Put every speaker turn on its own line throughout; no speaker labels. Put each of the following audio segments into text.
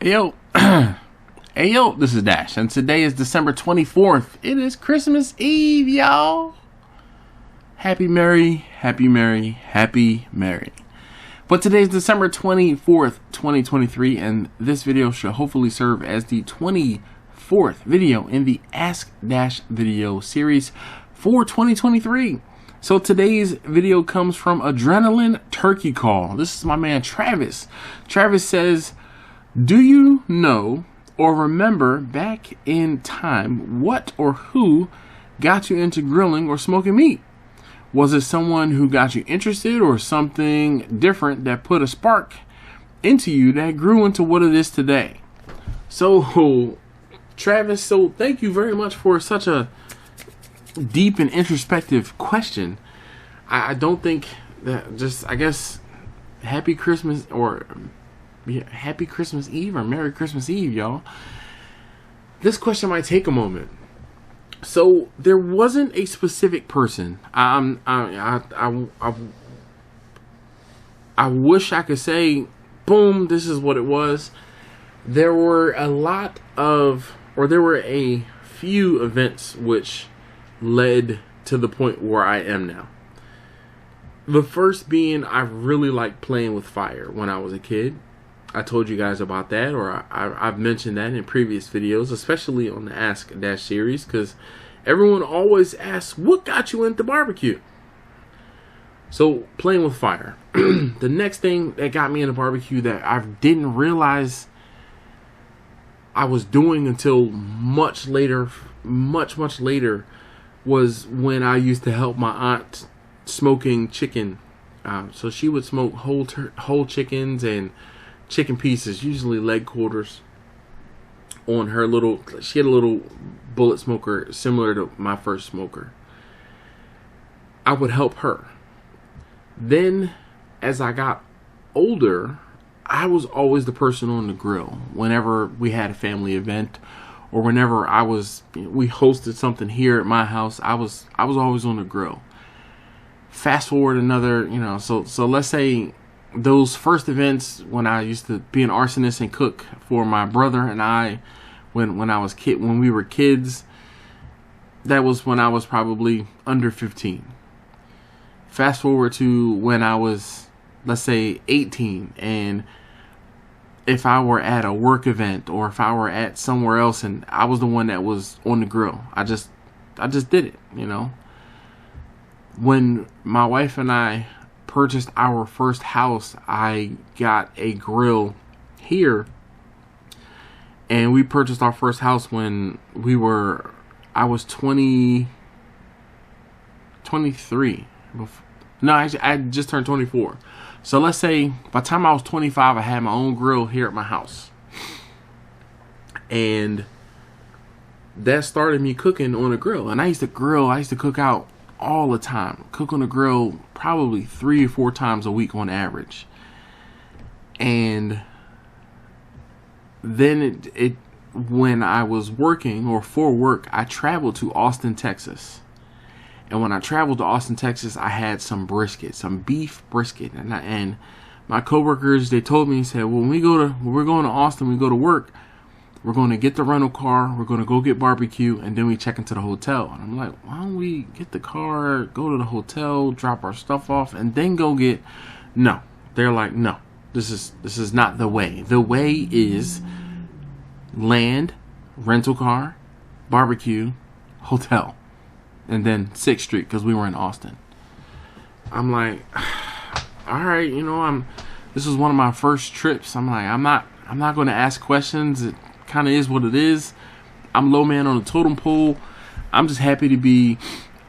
Hey yo, hey yo, this is Dash, and today is December 24th. It is Christmas Eve, y'all. Happy Merry. But today is December 24th, 2023, and this video should hopefully serve as the 24th video in the Ask Dash video series for 2023. So today's video comes from Adrenaline Turkey Call. This is my man Travis. Travis says, do you know or remember back in time what or who got you into grilling or smoking meat? Was it someone who got you interested or something different that put a spark into you that grew into what it is today? So, Travis, thank you very much for such a deep and introspective question. I don't think that I guess, Happy Christmas or Happy Christmas Eve or Merry Christmas Eve, y'all. This question might take a moment. So there wasn't a specific person. I wish I could say, boom, this is what it was. There were a few events which led to the point where I am now. The first being, I really liked playing with fire when I was a kid. I told you guys about that, or I've mentioned that in previous videos, especially on the Ask Dash series, because everyone always asks, what got you into barbecue? So, playing with fire. The next thing that got me into barbecue that I didn't realize I was doing until much later, much later, was when I used to help my aunt smoking chicken. So she would smoke whole chickens and chicken pieces, usually leg quarters, on her she had a little bullet smoker similar to my first smoker. I would help her. Then as I got older, I was always the person on the grill whenever we had a family event, or whenever we hosted something here at my house. I was always on the grill. Fast forward another, so let's say those first events when I used to be an arsonist and cook for my brother and I, when we were kids, that was when I was probably under 15. Fast forward to when I was, let's say, 18, and if I were at a work event or if I were at somewhere else and I was the one that was on the grill, I just did it, When my wife and I purchased our first house, I got a grill here, and we purchased our first house when I was 23. No, actually, I just turned 24. So let's say by the time I was 25, I had my own grill here at my house, and that started me cooking on a grill. And I used to cook out all the time. Cook on the grill probably 3 or 4 times a week on average. And then when I was working or for work, I traveled to Austin, Texas. And when I traveled to Austin, Texas, I had some beef brisket, and my coworkers, they told me, said, well, when we're going to Austin, we go to work, we're going to get the rental car, we're going to go get barbecue, and then we check into the hotel. And I'm like, why don't we get the car, go to the hotel, drop our stuff off, and then go get... No. They're like, no, this is not the way. The way is land, rental car, barbecue, hotel, and then 6th Street, because we were in Austin. I'm like, all right, this was one of my first trips. I'm like, I'm not going to ask questions. It kind of is what it is. I'm low man on the totem pole. I'm just happy to be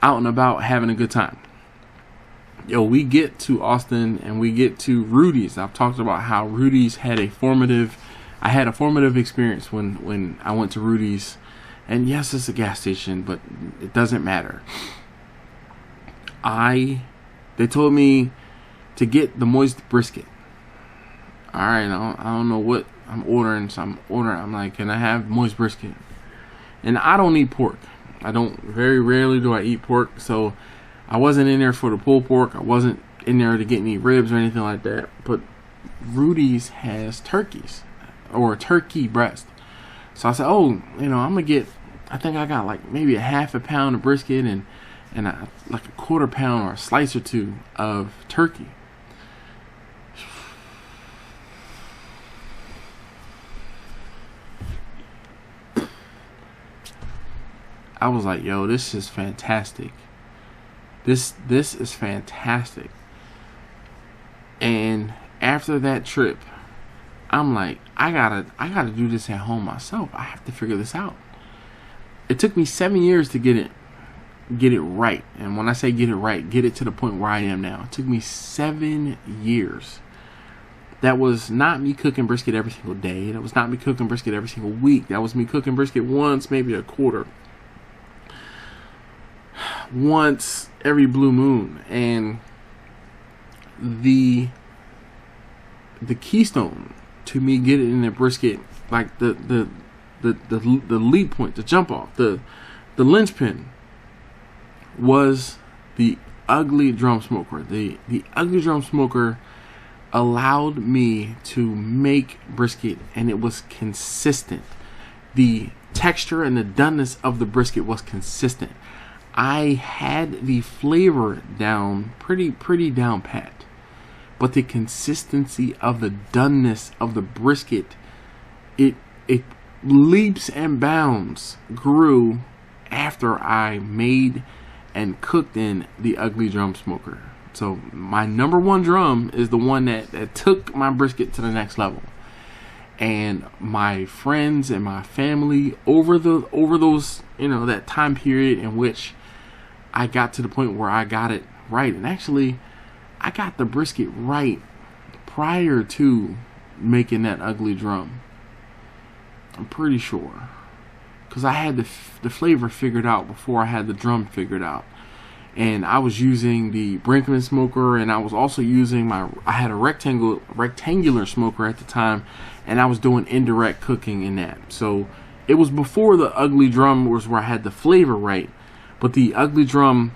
out and about having a good time. We get to Austin and we get to Rudy's. I've talked about how Rudy's had a formative experience when I went to Rudy's. And yes, it's a gas station, but it doesn't matter. They told me to get the moist brisket. All right, I don't know what I'm ordering, so I'm like, can I have moist brisket? And I don't eat pork. Very rarely do I eat pork, so I wasn't in there for the pulled pork. I wasn't in there to get any ribs or anything like that. But Rudy's has turkeys. or a turkey breast. So I said, oh, I'm gonna get, I think I got like maybe a half a pound of brisket and like a quarter pound or a slice or two of turkey. I was like, yo, this is fantastic. This is fantastic. And after that trip, I'm like, I gotta do this at home myself. I have to figure this out. It took me 7 years to get it right. And when I say get it right, get it to the point where I am now. It took me 7 years. That was not me cooking brisket every single day. That was not me cooking brisket every single week. That was me cooking brisket once, maybe a quarter. Once every blue moon. And the keystone to me getting in the brisket, like the lead point, the jump off, the linchpin, was the ugly drum smoker. The ugly drum smoker allowed me to make brisket, and it was consistent. The texture and the doneness of the brisket was consistent. I had the flavor down pretty down pat, but the consistency of the doneness of the brisket, it leaps and bounds grew after I made and cooked in the ugly drum smoker. So my number one drum is the one that took my brisket to the next level. And my friends and my family over those, that time period in which I got to the point where I got it right. And actually, I got the brisket right prior to making that ugly drum. I'm pretty sure, because I had the flavor figured out before I had the drum figured out. And I was using the Brinkman smoker, and I was also using I had a rectangular smoker at the time, and I was doing indirect cooking in that. So it was before the ugly drum was where I had the flavor right, but the ugly drum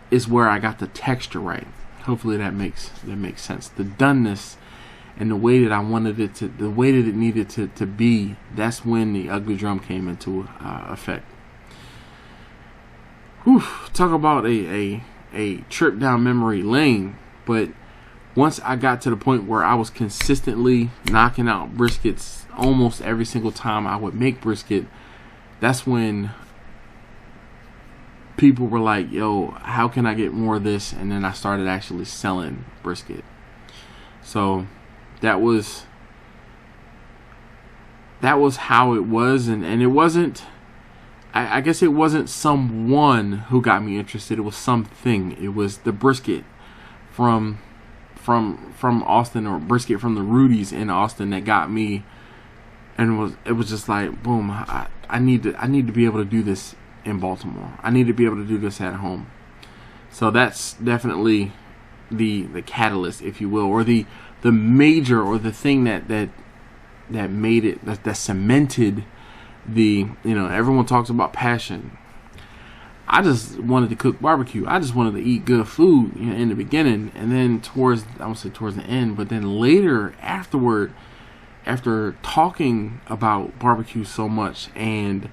is where I got the texture right. Hopefully that makes sense. The doneness and the way that I wanted it to, the way that it needed to be, that's when the ugly drum came into effect. Whew, talk about a trip down memory lane. But once I got to the point where I was consistently knocking out briskets almost every single time I would make brisket, that's when people were like, yo, how can I get more of this? And then I started actually selling brisket. So that was how it was. And it wasn't, I guess it wasn't someone who got me interested. It was something. It was the brisket from Austin, or brisket from the Rudy's in Austin, that got me. And it was just like, boom, I need to be able to do this in Baltimore. I need to be able to do this at home. So that's definitely the catalyst, if you will, or the major, or the thing that made it, that cemented the, everyone talks about passion. I just wanted to cook barbecue. I just wanted to eat good food, in the beginning, and then towards the end, but then later, afterward, after talking about barbecue so much and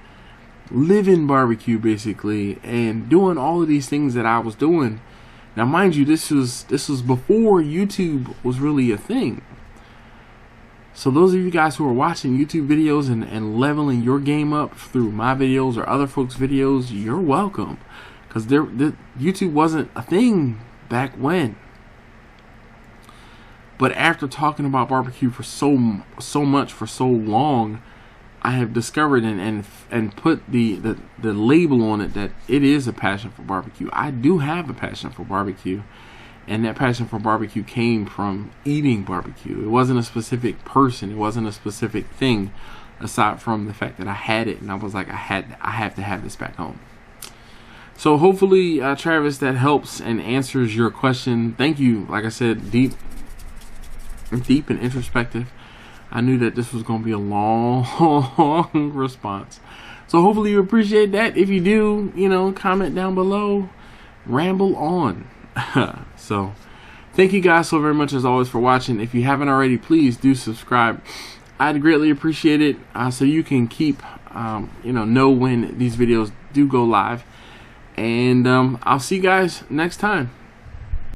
living barbecue basically, and doing all of these things that I was doing. Now, mind you, this was before YouTube was really a thing. So those of you guys who are watching YouTube videos and leveling your game up through my videos or other folks' videos, you're welcome, because YouTube wasn't a thing back when. But after talking about barbecue for so much for so long, I have discovered and put the label on it that it is a passion for barbecue. I do have a passion for barbecue, and that passion for barbecue came from eating barbecue. It wasn't a specific person. It wasn't a specific thing, aside from the fact that I had it, and I was like, I have to have this back home. So hopefully, Travis, that helps and answers your question. Thank you. Like I said, deep and introspective. I knew that this was going to be a long response. So hopefully you appreciate that. If you do, comment down below. Ramble on. So thank you guys so very much as always for watching. If you haven't already, please do subscribe. I'd greatly appreciate it, so you can keep know when these videos do go live. And I'll see you guys next time.